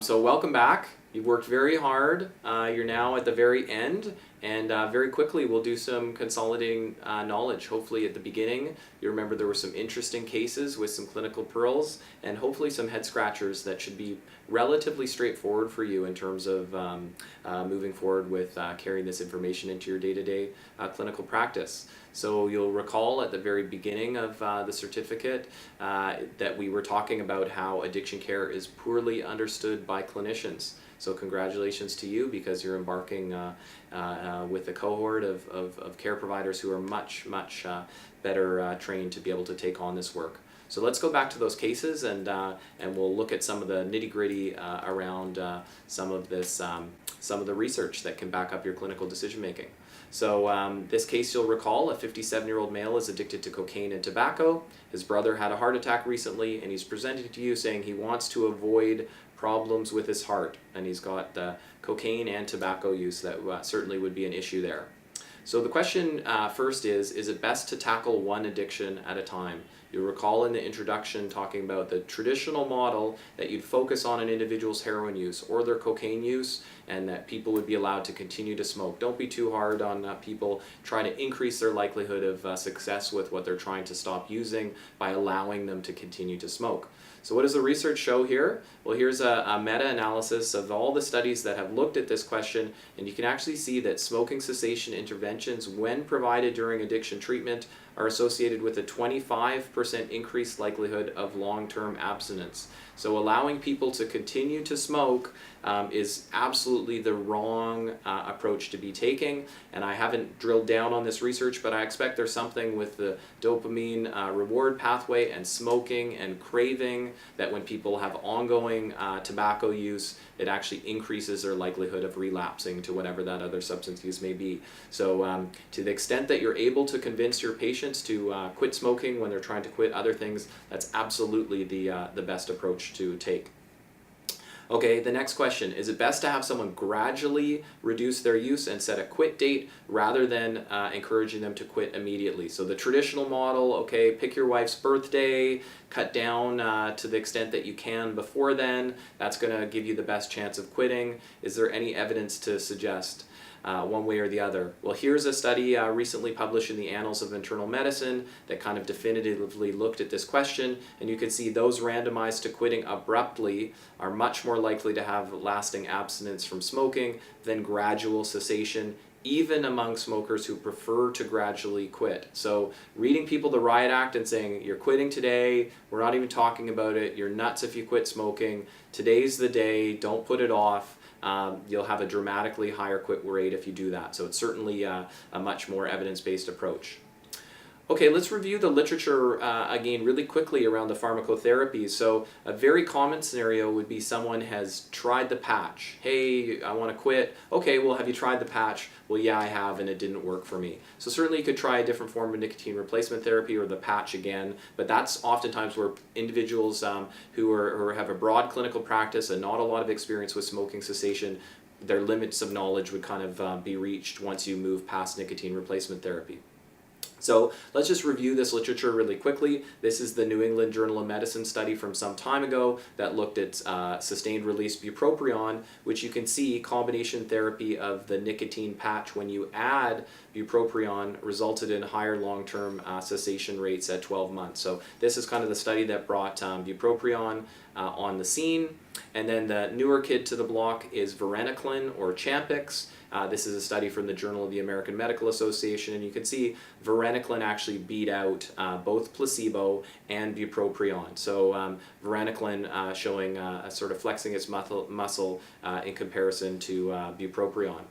So welcome back. You've worked very hard. You're now at the very end, and very quickly we'll do some consolidating knowledge. Hopefully at the beginning you remember there were some interesting cases with some clinical pearls, and hopefully some head scratchers that should be relatively straightforward for you in terms of moving forward with carrying this information into your day-to-day clinical practice. So you'll recall at the very beginning of the certificate that we were talking about how addiction care is poorly understood by clinicians. So congratulations to you, because you're embarking with a cohort of care providers who are much better trained to be able to take on this work. So let's go back to those cases, and we'll look at some of the nitty-gritty around some of the research that can back up your clinical decision making. So this case, you'll recall, a 57-year-old male is addicted to cocaine and tobacco. His brother had a heart attack recently, and he's presented to you saying he wants to avoid problems with his heart, and he's got cocaine and tobacco use that certainly would be an issue there. So the question first is it best to tackle one addiction at a time? You'll recall in the introduction talking about the traditional model that you'd focus on an individual's heroin use or their cocaine use, and that people would be allowed to continue to smoke. Don't be too hard on people. Try to increase their likelihood of success with what they're trying to stop using by allowing them to continue to smoke. So what does the research show here? Well, here's a meta-analysis of all the studies that have looked at this question, and you can actually see that smoking cessation interventions, when provided during addiction treatment, are associated with a 25% increased likelihood of long-term abstinence. So allowing people to continue to smoke is absolutely the wrong approach to be taking, and I haven't drilled down on this research, but I expect there's something with the dopamine reward pathway and smoking and craving that when people have ongoing tobacco use, it actually increases their likelihood of relapsing to whatever that other substance use may be. So to the extent that you're able to convince your patients to quit smoking when they're trying to quit other things, that's absolutely the best approach to take. Okay, the next question, is it best to have someone gradually reduce their use and set a quit date rather than encouraging them to quit immediately? So the traditional model, okay, pick your wife's birthday, cut down to the extent that you can before then. That's going to give you the best chance of quitting. Is there any evidence to suggest one way or the other? Well, here's a study recently published in the Annals of Internal Medicine that kind of definitively looked at this question, and you can see those randomized to quitting abruptly are much more likely to have lasting abstinence from smoking than gradual cessation, even among smokers who prefer to gradually quit. So reading people the riot act and saying, you're quitting today, we're not even talking about it, you're nuts if you quit smoking, today's the day, don't put it off, you'll have a dramatically higher quit rate if you do that. So it's certainly a much more evidence-based approach. Okay, let's review the literature again really quickly around the pharmacotherapy. So a very common scenario would be someone has tried the patch. Hey, I want to quit. Okay, well, have you tried the patch? Well, yeah, I have, and it didn't work for me. So certainly you could try a different form of nicotine replacement therapy or the patch again, but that's oftentimes where individuals who have a broad clinical practice and not a lot of experience with smoking cessation, their limits of knowledge would kind of be reached once you move past nicotine replacement therapy. So let's just review this literature really quickly. This is the New England Journal of Medicine study from some time ago that looked at sustained release bupropion, which you can see combination therapy of the nicotine patch when you add bupropion resulted in higher long-term cessation rates at 12 months. So this is kind of the study that brought bupropion on the scene. And then the newer kid to the block is varenicline or Champix. This is a study from the Journal of the American Medical Association, and you can see varenicline actually beat out both placebo and bupropion. So varenicline showing sort of flexing its muscle in comparison to bupropion.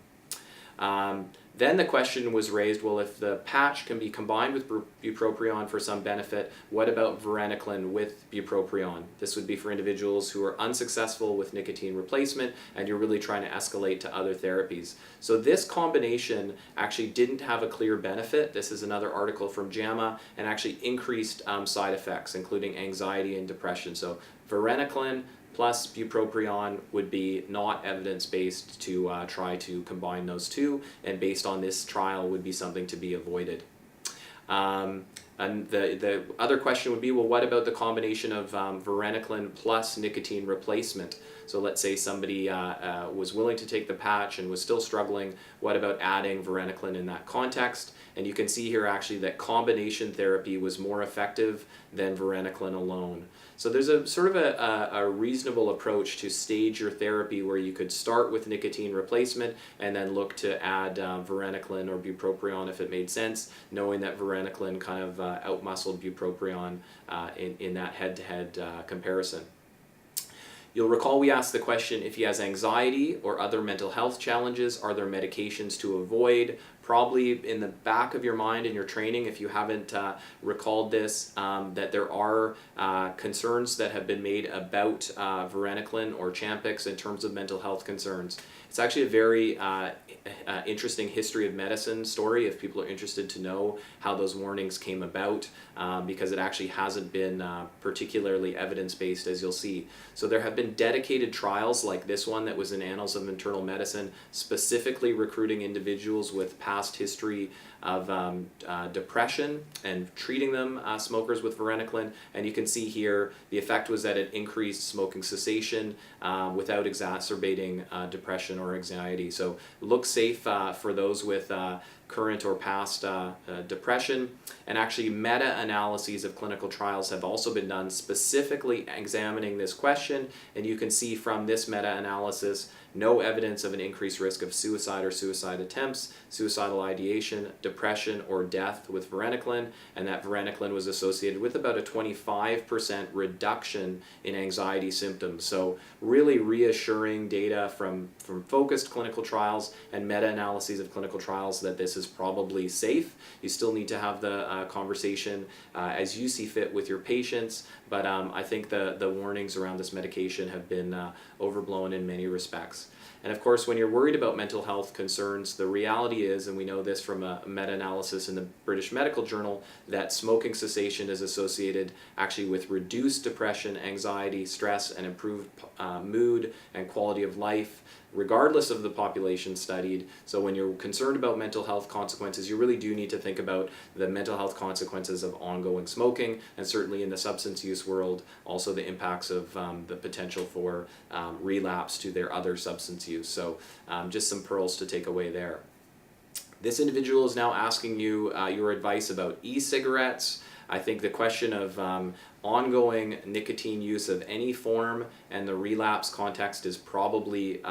Then the question was raised, well, if the patch can be combined with bupropion for some benefit, what about varenicline with bupropion? This would be for individuals who are unsuccessful with nicotine replacement and you're really trying to escalate to other therapies. So this combination actually didn't have a clear benefit. This is another article from JAMA, and actually increased side effects, including anxiety and depression. So varenicline plus bupropion would be not evidence-based to try to combine those two, and based on this trial would be something to be avoided. And the other question would be, well, what about the combination of varenicline plus nicotine replacement? So let's say somebody was willing to take the patch and was still struggling. What about adding varenicline in that context? And you can see here actually that combination therapy was more effective than varenicline alone. So there's a sort of a reasonable approach to stage your therapy where you could start with nicotine replacement and then look to add varenicline or bupropion if it made sense, knowing that varenicline kind of outmuscled bupropion in that head-to-head comparison. You'll recall we asked the question, if he has anxiety or other mental health challenges, are there medications to avoid? Probably in the back of your mind in your training, if you haven't recalled this, that there are concerns that have been made about varenicline or Champix in terms of mental health concerns. It's actually a very interesting history of medicine story if people are interested to know how those warnings came about, because it actually hasn't been particularly evidence-based, as you'll see. So there have been dedicated trials like this one that was in Annals of Internal Medicine, specifically recruiting individuals with past history of depression and treating them, smokers, with varenicline. And you can see here the effect was that it increased smoking cessation without exacerbating depression or anxiety. So look safe for those with current or past depression. And actually meta-analyses of clinical trials have also been done specifically examining this question, and you can see from this meta-analysis no evidence of an increased risk of suicide or suicide attempts, suicidal ideation, depression, or death with varenicline, and that varenicline was associated with about a 25% reduction in anxiety symptoms. So really reassuring data from focused clinical trials and meta-analyses of clinical trials that this is probably safe. You still need to have the conversation as you see fit with your patients, but I think the warnings around this medication have been overblown in many respects. And of course, when you're worried about mental health concerns, the reality is, and we know this from a meta-analysis in the British Medical Journal, that smoking cessation is associated actually with reduced depression, anxiety, stress, and improved mood and quality of life, regardless of the population studied. So when you're concerned about mental health consequences, you really do need to think about the mental health consequences of ongoing smoking, and certainly in the substance use world, also the impacts of the potential for relapse to their other substance use. So just some pearls to take away there. This individual is now asking you your advice about e-cigarettes. I think the question of ongoing nicotine use of any form and the relapse context is probably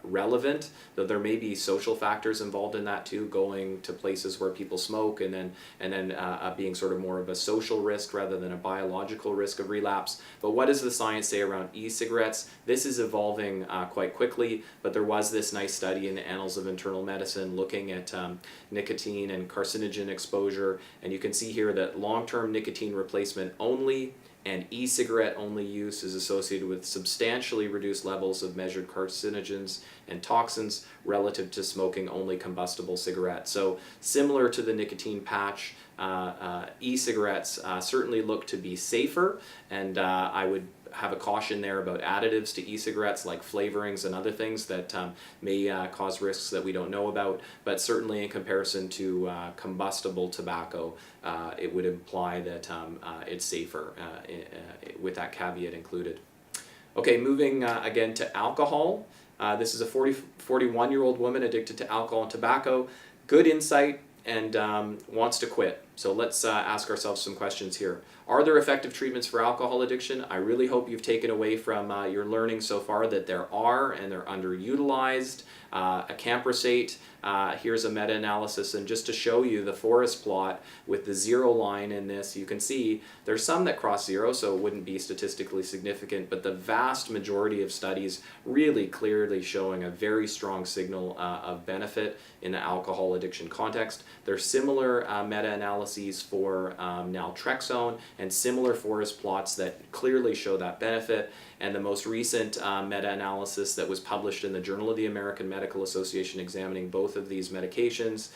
relevant, though there may be social factors involved in that too, going to places where people smoke and then being sort of more of a social risk rather than a biological risk of relapse. But what does the science say around e-cigarettes? This is evolving quite quickly, but there was this nice study in the Annals of Internal Medicine looking at nicotine and carcinogen exposure, and you can see here that long-term nicotine replacement only and e-cigarette only use is associated with substantially reduced levels of measured carcinogens and toxins relative to smoking only combustible cigarettes. So similar to the nicotine patch, e-cigarettes certainly look to be safer, and I would have a caution there about additives to e-cigarettes like flavorings and other things that may cause risks that we don't know about, but certainly in comparison to combustible tobacco, it would imply that it's safer with that caveat included. Okay, moving again to alcohol. This is a 41-year-old woman addicted to alcohol and tobacco. Good insight and wants to quit. So let's ask ourselves some questions here. Are there effective treatments for alcohol addiction? I really hope you've taken away from your learning so far that there are, and they're underutilized. Acamprosate, here's a meta-analysis, and just to show you the forest plot with the zero line in this, you can see there's some that cross zero, so it wouldn't be statistically significant, but the vast majority of studies really clearly showing a very strong signal of benefit in the alcohol addiction context. There's similar meta-analyses for naltrexone and similar forest plots that clearly show that benefit. And the most recent meta-analysis that was published in the Journal of the American Medical Association examining both of these medications,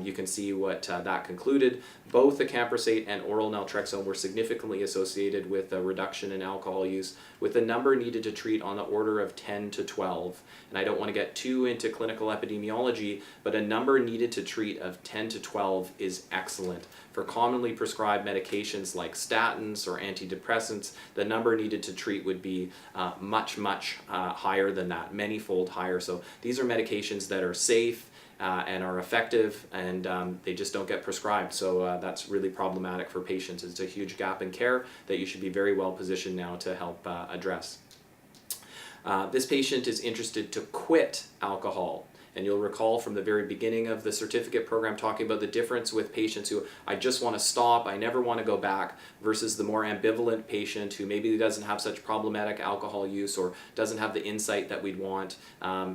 you can see what that concluded. Both acamprosate and oral naltrexone were significantly associated with a reduction in alcohol use, with the number needed to treat on the order of 10 to 12. And I don't want to get too into clinical epidemiology, but a number needed to treat of 10 to 12 is excellent. for commonly prescribed medications like statins or antidepressants, the number needed to treat would be much higher than that, many-fold higher. So these are medications that are safe and are effective, and they just don't get prescribed. So that's really problematic for patients. It's a huge gap in care that you should be very well positioned now to help address. This patient is interested to quit alcohol. And you'll recall from the very beginning of the certificate program talking about the difference with patients who, I just want to stop, I never want to go back, versus the more ambivalent patient who maybe doesn't have such problematic alcohol use or doesn't have the insight that we'd want,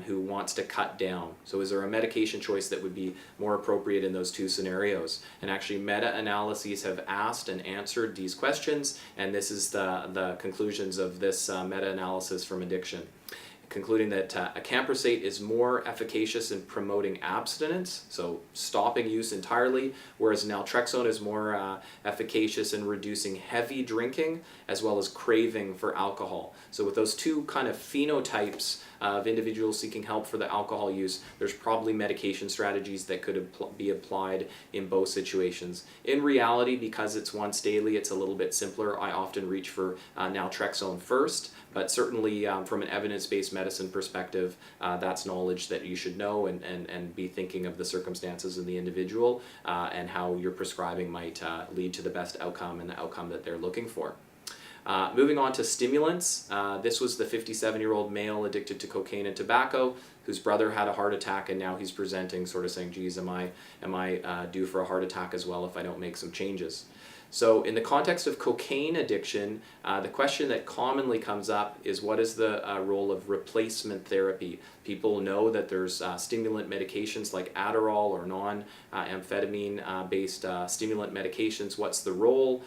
who wants to cut down. So is there a medication choice that would be more appropriate in those two scenarios? And actually meta-analyses have asked and answered these questions, and this is the conclusions of this meta-analysis from addiction, concluding that acamprosate is more efficacious in promoting abstinence, so stopping use entirely, whereas naltrexone is more efficacious in reducing heavy drinking as well as craving for alcohol. So with those two kind of phenotypes of individuals seeking help for the alcohol use, there's probably medication strategies that could be applied in both situations. In reality, because it's once daily, it's a little bit simpler. I often reach for naltrexone first, but certainly from an evidence-based medicine perspective, that's knowledge that you should know and be thinking of the circumstances of the individual and how your prescribing might lead to the best outcome and the outcome that they're looking for. Moving on to stimulants, this was the 57-year-old male addicted to cocaine and tobacco whose brother had a heart attack, and now he's presenting sort of saying, geez, am I due for a heart attack as well if I don't make some changes? So in the context of cocaine addiction, the question that commonly comes up is what is the role of replacement therapy? People know that there's stimulant medications like Adderall or non-amphetamine-based stimulant medications. What's the role?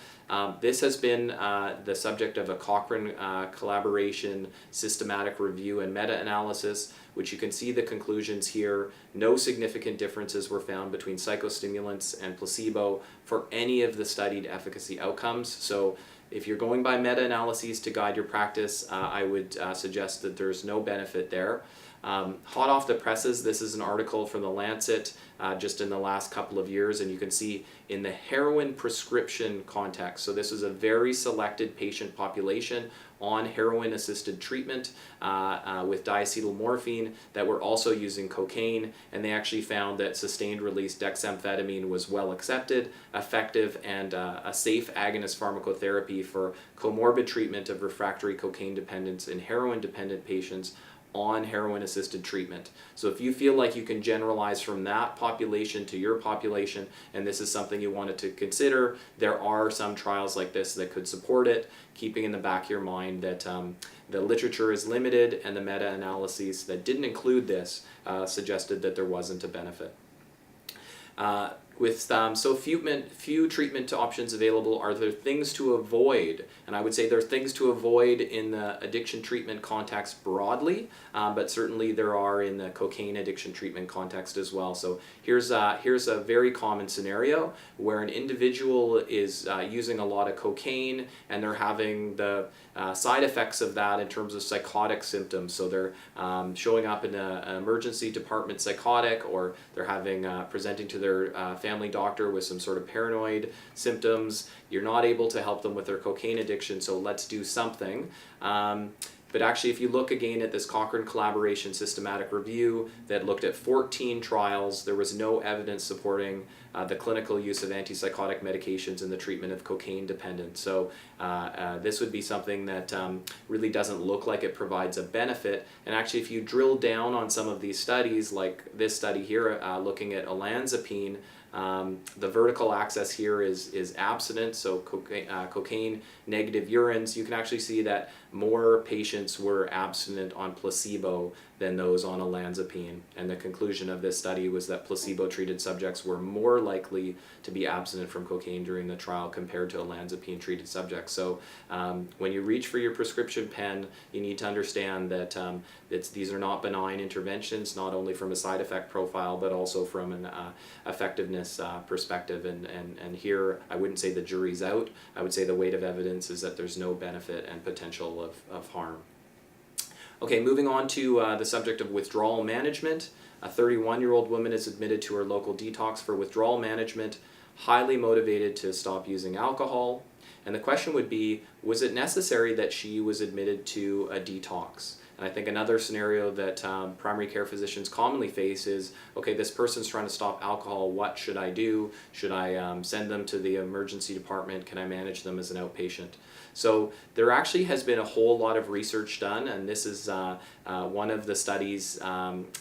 This has been the subject of a Cochrane collaboration, systematic review, and meta-analysis, which you can see the conclusions here. No significant differences were found between psychostimulants and placebo for any of the studied efficacy outcomes. So if you're going by meta-analyses to guide your practice, I would suggest that there's no benefit there. Hot off the presses, this is an article from The Lancet just in the last couple of years, and you can see in the heroin prescription context, so this is a very selected patient population on heroin-assisted treatment with diacetylmorphine that were also using cocaine, and they actually found that sustained-release dexamphetamine was well accepted, effective, and a safe agonist pharmacotherapy for comorbid treatment of refractory cocaine dependence in heroin-dependent patients on heroin-assisted treatment. So if you feel like you can generalize from that population to your population, and this is something you wanted to consider, there are some trials like this that could support it, keeping in the back of your mind that the literature is limited and the meta-analyses that didn't include this suggested that there wasn't a benefit. With so few treatment options available, are there things to avoid? And I would say there are things to avoid in the addiction treatment context broadly, but certainly there are in the cocaine addiction treatment context as well. So here's a very common scenario where an individual is using a lot of cocaine and they're having the side effects of that in terms of psychotic symptoms. So they're showing up in an emergency department psychotic, or they're having presenting to their family doctor with some sort of paranoid symptoms. You're not able to help them with their cocaine addiction, so let's do something. But actually, if you look again at this Cochrane collaboration systematic review that looked at 14 trials, there was no evidence supporting the clinical use of antipsychotic medications in the treatment of cocaine dependence. So this would be something that really doesn't look like it provides a benefit. And actually, if you drill down on some of these studies, like this study here looking at olanzapine, the vertical axis here is abstinence, so cocaine negative urines. You can actually see that more patients were abstinent on placebo than those on olanzapine. And the conclusion of this study was that placebo-treated subjects were more likely to be abstinent from cocaine during the trial compared to olanzapine-treated subjects. So when you reach for your prescription pen, you need to understand that these are not benign interventions, not only from a side effect profile, but also from an effectiveness perspective. And here, I wouldn't say the jury's out. I would say the weight of evidence is that there's no benefit and potential of harm. Okay, moving on to the subject of withdrawal management. A 31-year-old woman is admitted to her local detox for withdrawal management. highly motivated to stop using alcohol. And the question would be, was it necessary that she was admitted to a detox? And I think another scenario that primary care physicians commonly face is, okay, this person's trying to stop alcohol, what should I do? Should I send them to the emergency department? Can I manage them as an outpatient? So there actually has been a whole lot of research done, and this is one of the studies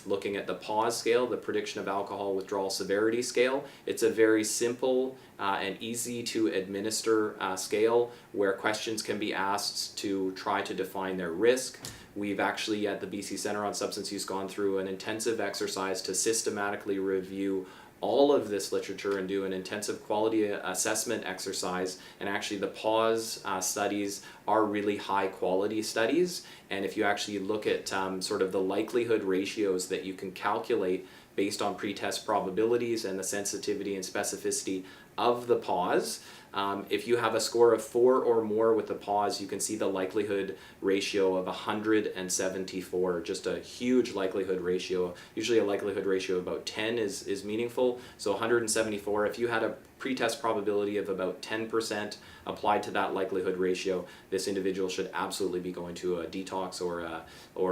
looking at the PAUSE scale, the Prediction of Alcohol Withdrawal Severity scale. It's a very simple and easy to administer scale where questions can be asked to try to define their risk. We've actually at the BC Centre on Substance Use gone through an intensive exercise to systematically review all of this literature and do an intensive quality assessment exercise. And actually the PAUSE studies are really high quality studies. And if you actually look at sort of the likelihood ratios that you can calculate based on pretest probabilities and the sensitivity and specificity of the PAUSE, if you have a score of 4 or more with the PAUSE, you can see the likelihood ratio of 174, just a huge likelihood ratio. Usually a likelihood ratio of about 10 is meaningful, so 174. If you had a pretest probability of about 10% applied to that likelihood ratio, this individual should absolutely be going to a detox or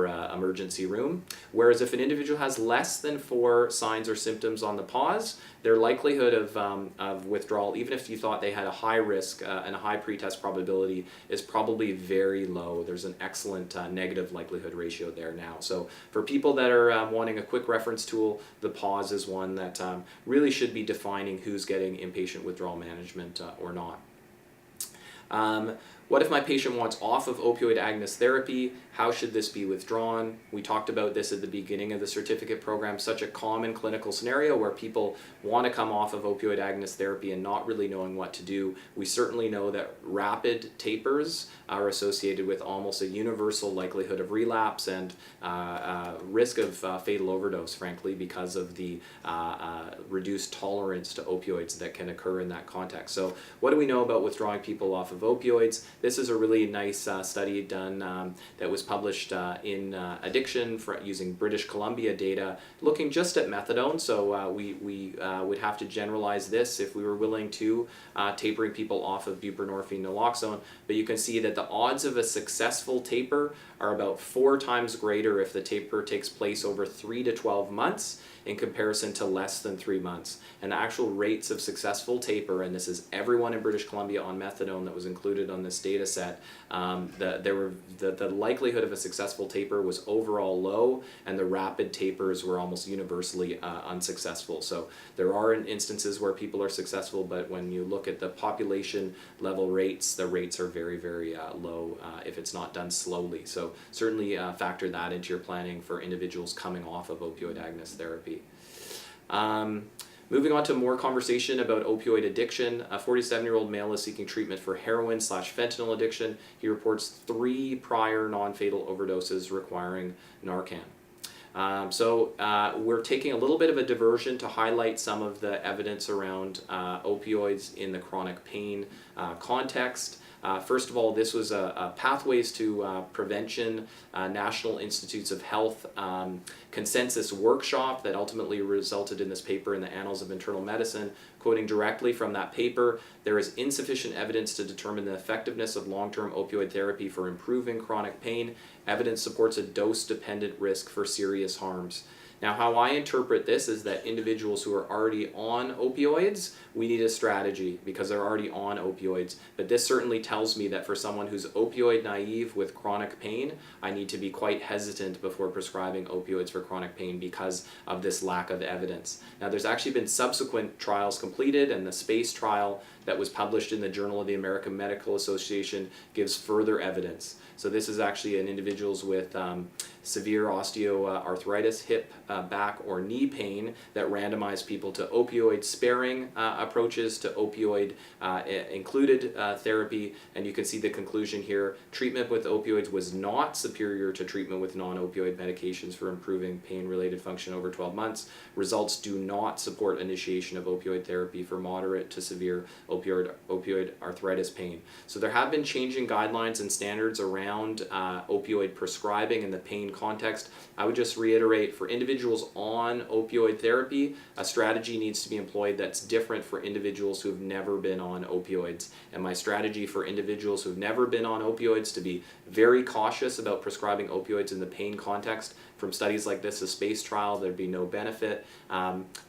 a emergency room. Whereas if an individual has less than 4 signs or symptoms on the PAUSE, their likelihood of withdrawal, even if you thought they had a high risk and a high pretest probability, is probably very low. There's an excellent negative likelihood ratio there now. So for people that are wanting a quick reference tool, the PAUSE is one that really should be defining who's getting inpatient withdrawal management or not. What if my patient wants off of opioid agonist therapy? How should this be withdrawn? We talked about this at the beginning of the certificate program, such a common clinical scenario where people want to come off of opioid agonist therapy and not really knowing what to do. We certainly know that rapid tapers are associated with almost a universal likelihood of relapse and risk of fatal overdose, frankly, because of the reduced tolerance to opioids that can occur in that context. So what do we know about withdrawing people off of opioids? This is a really nice study done that was published in Addiction using British Columbia data, looking just at methadone. So we would have to generalize this if we were willing to tapering people off of buprenorphine naloxone. But you can see that the odds of a successful taper are about 4 times greater if the taper takes place over 3 to 12 months in comparison to less than 3 months. And the actual rates of successful taper, and this is everyone in British Columbia on methadone that was included on this data set, the likelihood of a successful taper was overall low, and the rapid tapers were almost universally unsuccessful. So there are instances where people are successful, but when you look at the population level rates, the rates are very, very low if it's not done slowly. So certainly factor that into your planning for individuals coming off of opioid agonist therapy. Moving on to more conversation about opioid addiction, a 47-year-old male is seeking treatment for heroin/fentanyl addiction. He reports 3 prior non-fatal overdoses requiring Narcan. So we're taking a little bit of a diversion to highlight some of the evidence around opioids in the chronic pain context. First of all, this was a Pathways to Prevention National Institutes of Health consensus workshop that ultimately resulted in this paper in the Annals of Internal Medicine. Quoting directly from that paper, there is insufficient evidence to determine the effectiveness of long-term opioid therapy for improving chronic pain. Evidence supports a dose-dependent risk for serious harms. Now, how I interpret this is that individuals who are already on opioids, we need a strategy because they're already on opioids. But this certainly tells me that for someone who's opioid naive with chronic pain, I need to be quite hesitant before prescribing opioids for chronic pain because of this lack of evidence. Now, there's actually been subsequent trials completed, and the SPACE trial that was published in the Journal of the American Medical Association gives further evidence. So this is actually in individuals with severe osteoarthritis, hip, back, or knee pain that randomized people to opioid-sparing approaches to opioid-included therapy. And you can see the conclusion here. Treatment with opioids was not superior to treatment with non-opioid medications for improving pain-related function over 12 months. Results do not support initiation of opioid therapy for moderate to severe opioid arthritis pain. So there have been changing guidelines and standards around opioid prescribing in the pain context, I would just reiterate, for individuals on opioid therapy, a strategy needs to be employed that's different for individuals who have never been on opioids. And my strategy for individuals who have never been on opioids to be very cautious about prescribing opioids in the pain context. From studies like this, a SPACE trial, there'd be no benefit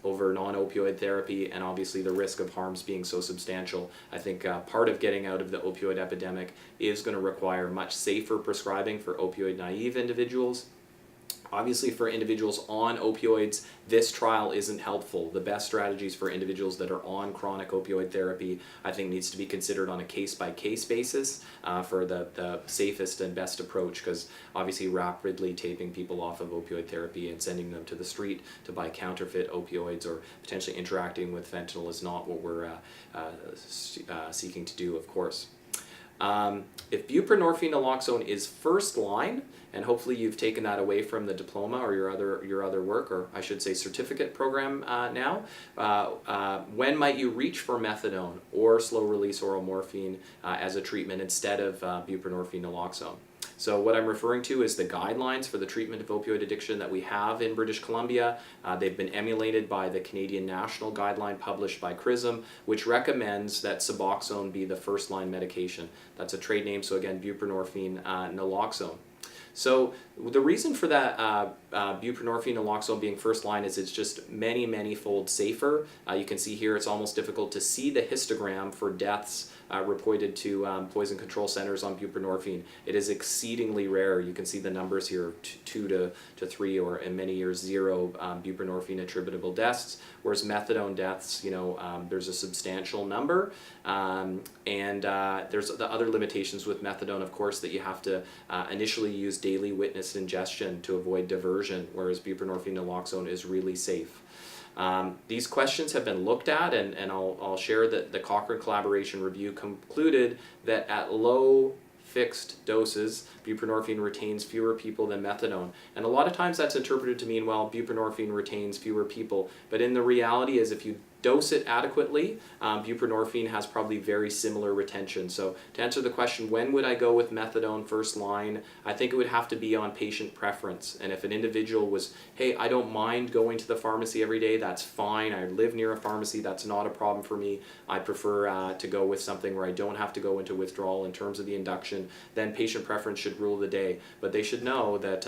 over non-opioid therapy, and obviously the risk of harms being so substantial. I think part of getting out of the opioid epidemic is going to require much safer prescribing for opioid-naive individuals. Obviously, for individuals on opioids, this trial isn't helpful. The best strategies for individuals that are on chronic opioid therapy, I think, needs to be considered on a case-by-case basis for the safest and best approach, because obviously rapidly taping people off of opioid therapy and sending them to the street to buy counterfeit opioids or potentially interacting with fentanyl is not what we're seeking to do, of course. If buprenorphine naloxone is first line, and hopefully you've taken that away from the diploma or your other work, or I should say certificate program now, when might you reach for methadone or slow-release oral morphine as a treatment instead of buprenorphine naloxone? So what I'm referring to is the guidelines for the treatment of opioid addiction that we have in British Columbia. They've been emulated by the Canadian National Guideline published by CRISM, which recommends that Suboxone be the first-line medication. That's a trade name, so again, buprenorphine naloxone. So the reason for that buprenorphine naloxone being first line is it's just many-fold safer. You can see here it's almost difficult to see the histogram for deaths reported to poison control centers on buprenorphine. It is exceedingly rare. You can see the numbers here, 2 to 3, or in many years 0 buprenorphine attributable deaths, whereas methadone deaths, there's a substantial number. And there's the other limitations with methadone, of course, that you have to initially use daily witnessed ingestion to avoid diversion, whereas buprenorphine naloxone is really safe. These questions have been looked at, and I'll share that the Cochrane Collaboration Review concluded that at low fixed doses, buprenorphine retains fewer people than methadone. And a lot of times that's interpreted to mean, well, buprenorphine retains fewer people. But in the reality is if you dose it adequately, buprenorphine has probably very similar retention. So to answer the question, when would I go with methadone first line, I think it would have to be on patient preference. And if an individual was, hey, I don't mind going to the pharmacy every day, that's fine. I live near a pharmacy, that's not a problem for me. I prefer to go with something where I don't have to go into withdrawal in terms of the induction, then patient preference should rule the day. But they should know that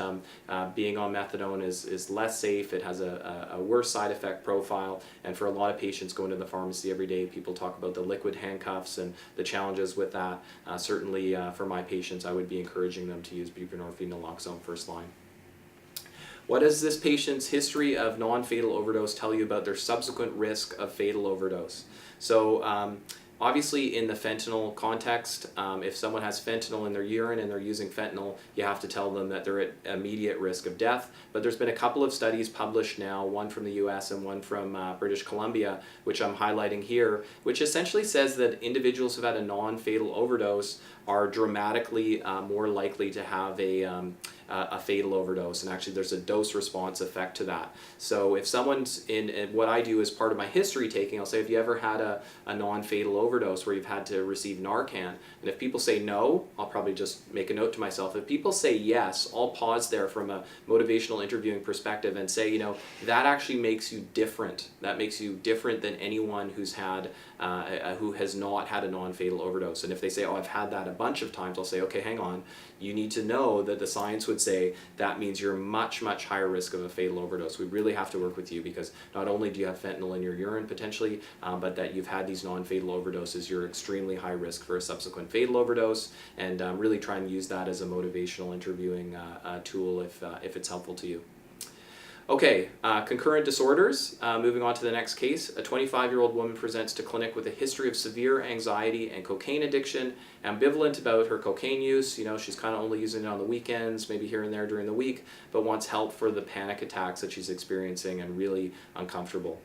being on methadone is less safe, it has a worse side effect profile, and for a lot of patients going to the pharmacy every day, people talk about the liquid handcuffs and the challenges with that. Certainly for my patients, I would be encouraging them to use buprenorphine naloxone first line. What does this patient's history of non-fatal overdose tell you about their subsequent risk of fatal overdose? So obviously in the fentanyl context, if someone has fentanyl in their urine and they're using fentanyl, you have to tell them that they're at immediate risk of death. But there's been a couple of studies published now, one from the US and one from British Columbia, which I'm highlighting here, which essentially says that individuals who've had a non-fatal overdose are dramatically more likely to have a fatal overdose, and actually there's a dose response effect to that. So if someone's in what I do as part of my history taking, I'll say, if you ever had a non-fatal overdose where you've had to receive Narcan, and if people say no, I'll probably just make a note to myself. If people say yes, I'll pause there from a motivational interviewing perspective and say, that actually makes you different. That makes you different than anyone who's had who has not had a non-fatal overdose. And if they say, oh, I've had that a bunch of times, I'll say, okay, hang on. You need to know that the science would say that means you're much higher risk of a fatal overdose. We really have to work with you because not only do you have fentanyl in your urine potentially, but that you've had these non-fatal overdoses, you're extremely high risk for a subsequent fatal overdose, and really try and use that as a motivational interviewing tool if it's helpful to you. Okay, concurrent disorders. Moving on to the next case. A 25-year-old woman presents to clinic with a history of severe anxiety and cocaine addiction, ambivalent about her cocaine use. She's kind of only using it on the weekends, maybe here and there during the week, but wants help for the panic attacks that she's experiencing and really uncomfortable.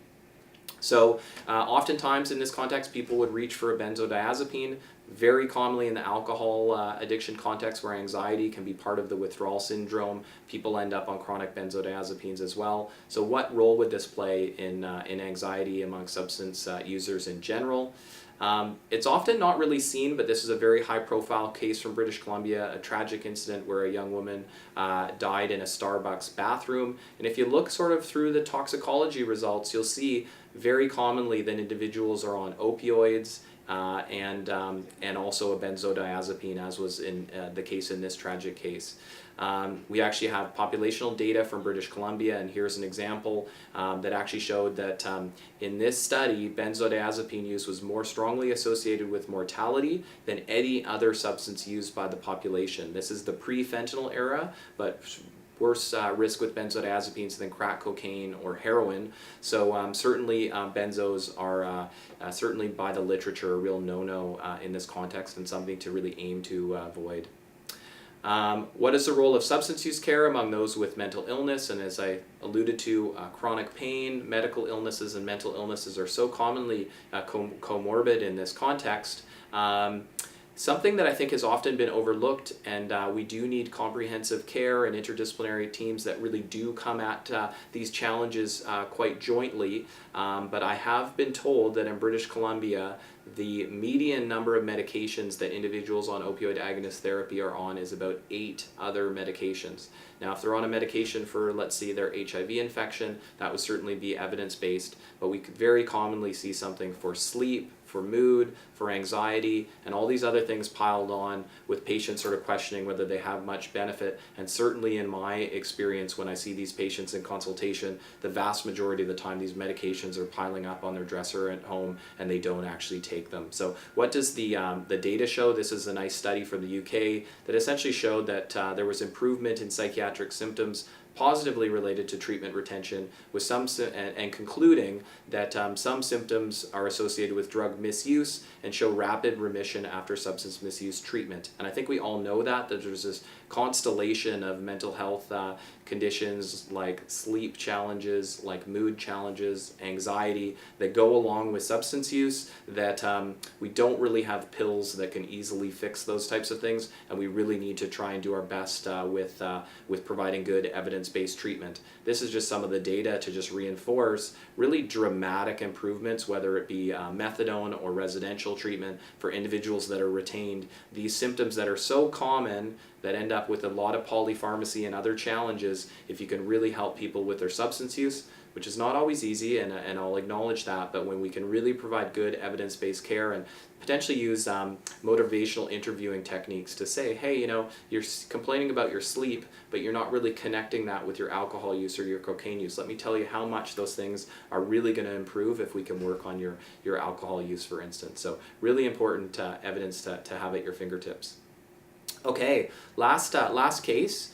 So oftentimes in this context, people would reach for a benzodiazepine. Very commonly in the alcohol addiction context where anxiety can be part of the withdrawal syndrome, people end up on chronic benzodiazepines as well. So what role would this play in anxiety among substance users in general? It's often not really seen, but this is a very high-profile case from British Columbia, a tragic incident where a young woman died in a Starbucks bathroom. And if you look sort of through the toxicology results, you'll see very commonly that individuals are on opioids and also a benzodiazepine, as was in the case in this tragic case. We actually have populational data from British Columbia, and here's an example that actually showed that in this study, benzodiazepine use was more strongly associated with mortality than any other substance used by the population. This is the pre-fentanyl era, but worse risk with benzodiazepines than crack cocaine or heroin. So certainly benzos are certainly by the literature a real no-no in this context, and something to really aim to avoid. What is the role of substance use care among those with mental illness? And as I alluded to, chronic pain, medical illnesses, and mental illnesses are so commonly comorbid in this context. Something that I think has often been overlooked, and we do need comprehensive care and interdisciplinary teams that really do come at these challenges quite jointly. But I have been told that in British Columbia, the median number of medications that individuals on opioid agonist therapy are on is about 8 other medications. Now, if they're on a medication for, let's say, their HIV infection, that would certainly be evidence-based, but we could very commonly see something for sleep, for mood, for anxiety, and all these other things piled on, with patients sort of questioning whether they have much benefit. And certainly in my experience, when I see these patients in consultation, the vast majority of the time these medications are piling up on their dresser at home and they don't actually take them. So what does the data show? This is a nice study from the UK that essentially showed that there was improvement in psychiatric symptoms positively related to treatment retention, with some and concluding that some symptoms are associated with drug misuse and show rapid remission after substance misuse treatment. And I think we all know that there's this constellation of mental health conditions like sleep challenges, like mood challenges, anxiety, that go along with substance use, that we don't really have pills that can easily fix those types of things, and we really need to try and do our best with providing good evidence-based treatment. This is just some of the data to just reinforce really dramatic improvements, whether it be methadone or residential treatment for individuals that are retained. These symptoms that are so common that end up with a lot of polypharmacy and other challenges, if you can really help people with their substance use, which is not always easy, and I'll acknowledge that, but when we can really provide good evidence-based care and potentially use motivational interviewing techniques to say, hey, you know, you're complaining about your sleep, but you're not really connecting that with your alcohol use or your cocaine use. Let me tell you how much those things are really going to improve if we can work on your alcohol use, for instance. So really important evidence to have at your fingertips. Okay, last case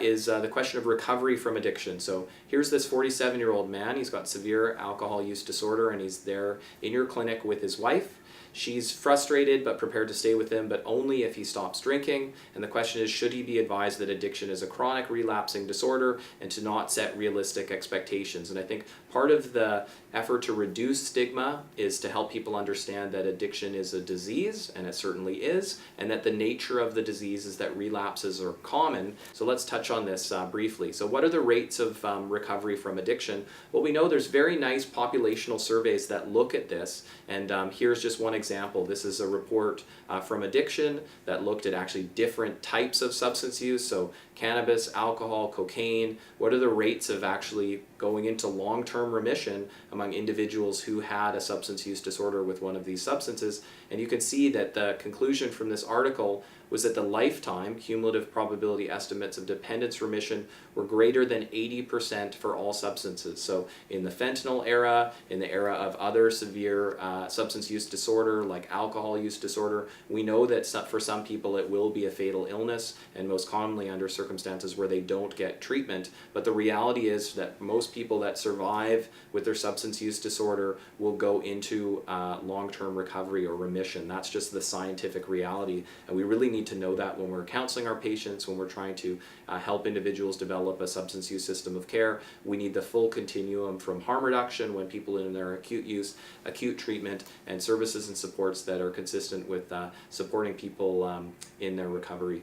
is the question of recovery from addiction. So here's this 47-year-old man. He's got severe alcohol use disorder, and he's there in your clinic with his wife. She's frustrated but prepared to stay with him, but only if he stops drinking. And the question is, should he be advised that addiction is a chronic relapsing disorder and to not set realistic expectations? And I think part of the effort to reduce stigma is to help people understand that addiction is a disease, and it certainly is, and that the nature of the disease is that relapses are common. So let's touch on this briefly. So what are the rates of recovery from addiction? Well, we know there's very nice populational surveys that look at this, and here's just one example. This is a report from Addiction that looked at actually different types of substance use, so cannabis, alcohol, cocaine. What are the rates of actually going into long-term remission among individuals who had a substance use disorder with one of these substances? And you can see that the conclusion from this article was that the lifetime cumulative probability estimates of dependence remission were greater than 80% for all substances. So in the fentanyl era, in the era of other severe substance use disorder like alcohol use disorder, we know that for some people it will be a fatal illness, and most commonly under circumstances where they don't get treatment. But the reality is that most people that survive with their substance use disorder will go into long-term recovery or remission. That's just the scientific reality, and we really need to know that when we're counseling our patients, when we're trying to help individuals develop a substance use system of care. We need the full continuum from harm reduction when people in their acute use, acute treatment, and services and supports that are consistent with supporting people in their recovery.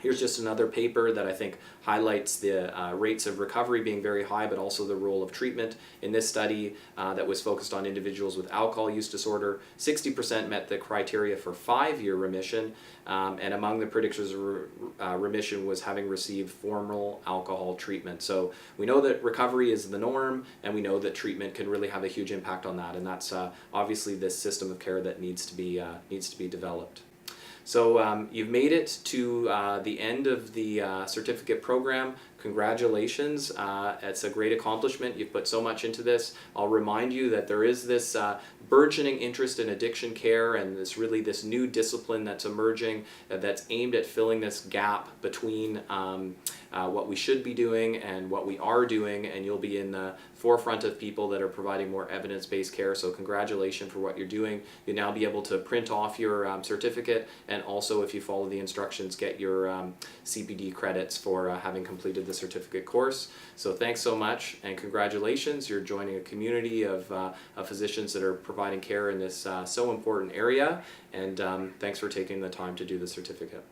Here's just another paper that I think highlights the rates of recovery being very high, but also the role of treatment. In this study that was focused on individuals with alcohol use disorder, 60% met the criteria for 5-year remission, and among the predictors of remission was having received formal alcohol treatment. So we know that recovery is the norm, and we know that treatment can really have a huge impact on that, and that's obviously this system of care that needs to be developed. So you've made it to the end of the certificate program. Congratulations. It's a great accomplishment. You've put so much into this. I'll remind you that there is this burgeoning interest in addiction care, and this new discipline that's emerging that's aimed at filling this gap between what we should be doing and what we are doing, and you'll be in the forefront of people that are providing more evidence-based care. So congratulations for what you're doing. You'll now be able to print off your certificate, and also, if you follow the instructions, get your CPD credits for having completed the certificate course. So thanks so much, and congratulations. You're joining a community of physicians that are providing care in this so important area, and thanks for taking the time to do the certificate.